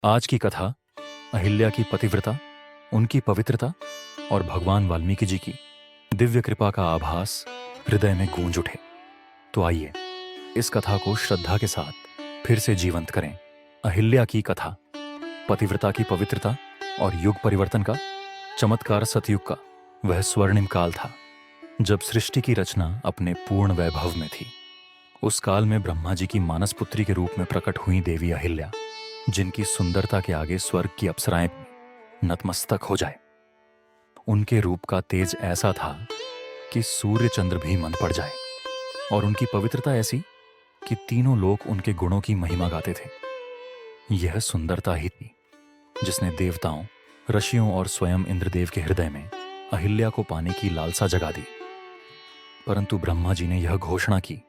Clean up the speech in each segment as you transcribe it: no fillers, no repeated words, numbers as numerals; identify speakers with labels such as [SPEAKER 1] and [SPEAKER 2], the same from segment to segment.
[SPEAKER 1] आज की कथा अहिल्या की पतिव्रता, उनकी पवित्रता और भगवान वाल्मीकि जी की दिव्य कृपा का आभास हृदय में गूंज उठे। तो आइए इस कथा को श्रद्धा के साथ फिर से जीवंत करें। अहिल्या की कथा, पतिव्रता की पवित्रता और युग परिवर्तन का चमत्कार। सतयुग का वह स्वर्णिम काल था जब सृष्टि की रचना अपने पूर्ण वैभव में थी। उस काल में ब्रह्मा जी की मानस पुत्री के रूप में प्रकट हुई देवी अहिल्या, जिनकी सुंदरता के आगे स्वर्ग की अप्सराएं नतमस्तक हो जाए। उनके रूप का तेज ऐसा था कि सूर्य चंद्र भी मंद पड़ जाए, और उनकी पवित्रता ऐसी कि तीनों लोग उनके गुणों की महिमा गाते थे। यह सुंदरता ही थी जिसने देवताओं, ऋषियों और स्वयं इंद्रदेव के हृदय में अहिल्या को पाने की लालसा जगा दी। परंतु ब्रह्मा जी ने यह घोषणा की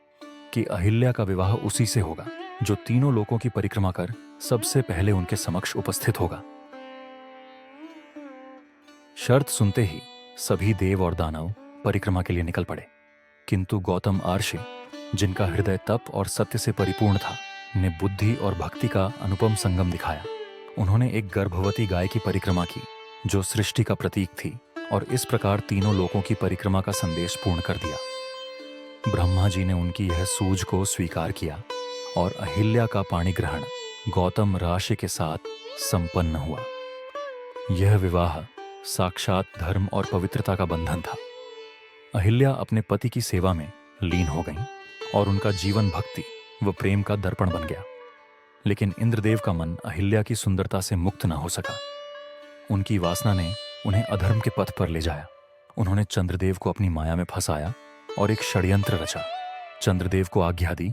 [SPEAKER 1] कि अहिल्या का विवाह उसी से होगा जो तीनों लोकों की परिक्रमा कर सबसे पहले उनके समक्ष उपस्थित होगा। शर्त सुनते ही सभी देव और दानव परिक्रमा के लिए निकल पड़े, किंतु गौतम आर्षि, जिनका हृदय तप और सत्य से परिपूर्ण था, ने बुद्धि और भक्ति का अनुपम संगम दिखाया। उन्होंने एक गर्भवती गाय की परिक्रमा की जो सृष्टि का प्रतीक थी, और इस प्रकार तीनों लोकों की परिक्रमा का संदेश पूर्ण कर दिया। ब्रह्मा जी ने उनकी यह सूझ को स्वीकार किया और अहिल्या का पाणी ग्रहण गौतम राशि के साथ संपन्न हुआ। यह विवाह साक्षात धर्म और पवित्रता का बंधन था। अहिल्या अपने पति की सेवा में लीन हो गईं और उनका जीवन भक्ति व प्रेम का दर्पण बन गया। लेकिन इंद्रदेव का मन अहिल्या की सुंदरता से मुक्त न हो सका। उनकी वासना ने उन्हें अधर्म के पथ पर ले जाया। उन्होंने चंद्रदेव को अपनी माया में फंसाया और एक षड्यंत्र रचा। चंद्रदेव को आज्ञा दी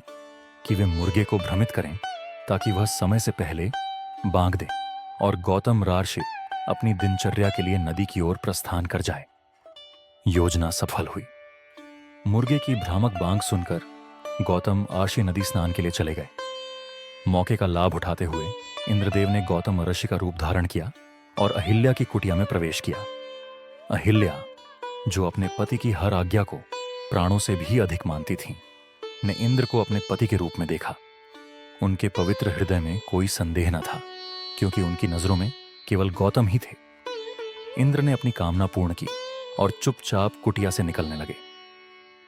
[SPEAKER 1] कि वे मुर्गे को भ्रमित करें ताकि वह समय से पहले बांग दे और गौतम रार्षि अपनी दिनचर्या के लिए नदी की ओर प्रस्थान कर जाए। योजना सफल हुई। मुर्गे की भ्रामक बांग सुनकर गौतम आर्षि नदी स्नान के लिए चले गए। मौके का लाभ उठाते हुए इंद्रदेव ने गौतम ऋषि का रूप धारण किया और अहिल्या की कुटिया में प्रवेश किया। अहिल्या, जो अपने पति की हर आज्ञा को प्राणों से भी अधिक मानती थीं, ने इंद्र को अपने पति के रूप में देखा। उनके पवित्र हृदय में कोई संदेह न था, क्योंकि उनकी नजरों में केवल गौतम ही थे। इंद्र ने अपनी कामना पूर्ण की और चुपचाप कुटिया से निकलने लगे।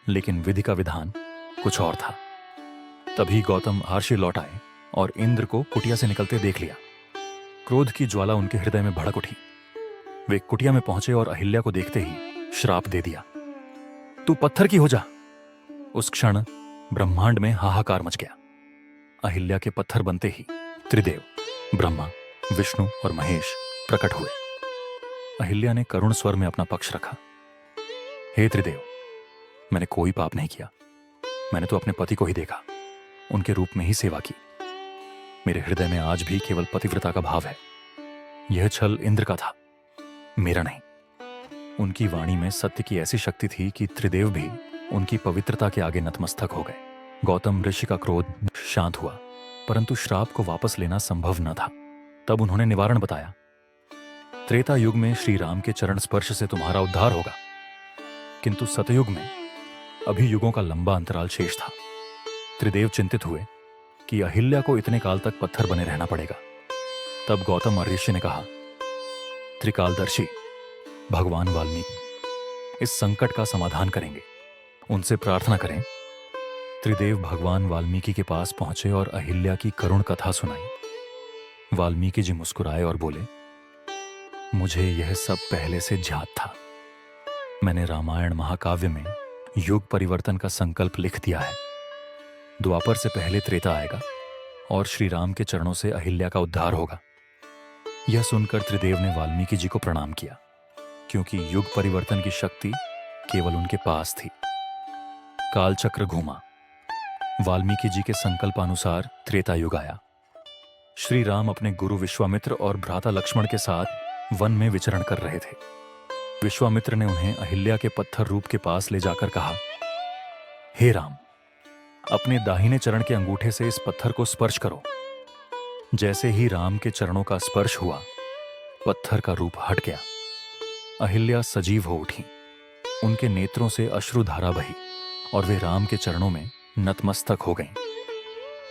[SPEAKER 1] लेकिन विधि का विधान कुछ और था। तभी गौतम आर्षि लौट आए और इंद्र को कुटिया से निकलते देख लिया। क्रोध की ज्वाला उनके हृदय में भड़क उठी। वे कुटिया में पहुंचे और अहिल्या को देखते ही श्राप दे दिया, तू पत्थर की हो जा। उस क्षण ब्रह्मांड में हाहाकार मच गया। अहिल्या के पत्थर बनते ही त्रिदेव, ब्रह्मा, विष्णु और महेश प्रकट हुए। अहिल्या ने करुण स्वर में अपना पक्ष रखा। हे त्रिदेव, मैंने कोई पाप नहीं किया। मैंने तो अपने पति को ही देखा, उनके रूप में ही सेवा की। मेरे हृदय में आज भी केवल पतिव्रता का भाव है। यह छल इंद्र का था, मेरा नहीं। उनकी वाणी में सत्य की ऐसी शक्ति थी कि त्रिदेव भी उनकी पवित्रता के आगे नतमस्तक हो गए। गौतम ऋषि का क्रोध शांत हुआ, परंतु श्राप को वापस लेना संभव न था। तब उन्होंने निवारण बताया। त्रेता युग में श्री राम के चरण स्पर्श से तुम्हारा उद्धार होगा, किंतु सतयुग में अभी युगों का लंबा अंतराल शेष था। त्रिदेव चिंतित हुए कि अहिल्या को इतने काल तक पत्थर बने रहना पड़ेगा। तब गौतम ऋषि ने कहा, त्रिकालदर्शी भगवान वाल्मीकि इस संकट का समाधान करेंगे, उनसे प्रार्थना करें। त्रिदेव भगवान वाल्मीकि के पास पहुंचे और अहिल्या की करुण कथा सुनाई। वाल्मीकि जी मुस्कुराए और बोले, मुझे यह सब पहले से ज्ञात था। मैंने रामायण महाकाव्य में युग परिवर्तन का संकल्प लिख दिया है। द्वापर से पहले त्रेता आएगा और श्री राम के चरणों से अहिल्या का उद्धार होगा। यह सुनकर त्रिदेव ने वाल्मीकि जी को प्रणाम किया, क्योंकि युग परिवर्तन की शक्ति केवल उनके पास थी। कालचक्र घूमा। वाल्मीकि जी के संकल्पानुसार त्रेता युग आया। श्री राम अपने गुरु विश्वामित्र और भ्राता लक्ष्मण के साथ वन में विचरण कर रहे थे। विश्वामित्र ने उन्हें अहिल्या के पत्थर रूप के पास ले जाकर कहा, हे राम, अपने दाहिने चरण के अंगूठे से इस पत्थर को स्पर्श करो। जैसे ही राम के चरणों का स्पर्श हुआ, पत्थर का रूप हट गया। अहिल्या सजीव हो उठी। उनके नेत्रों से अश्रुधारा बही और वे राम के चरणों में नतमस्तक हो गईं।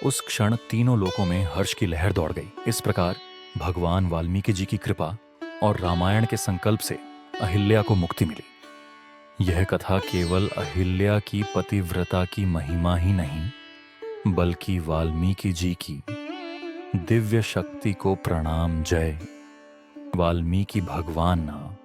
[SPEAKER 1] उस क्षण तीनों लोकों में हर्ष की लहर दौड़ गई। इस प्रकार भगवान वाल्मीकि जी की कृपा और रामायण के संकल्प से अहिल्या को मुक्ति मिली। यह कथा केवल अहिल्या की पतिव्रता की महिमा ही नहीं, बल्कि वाल्मीकि जी की दिव्य शक्ति को प्रणाम। जय वाल्मीकि भगवान।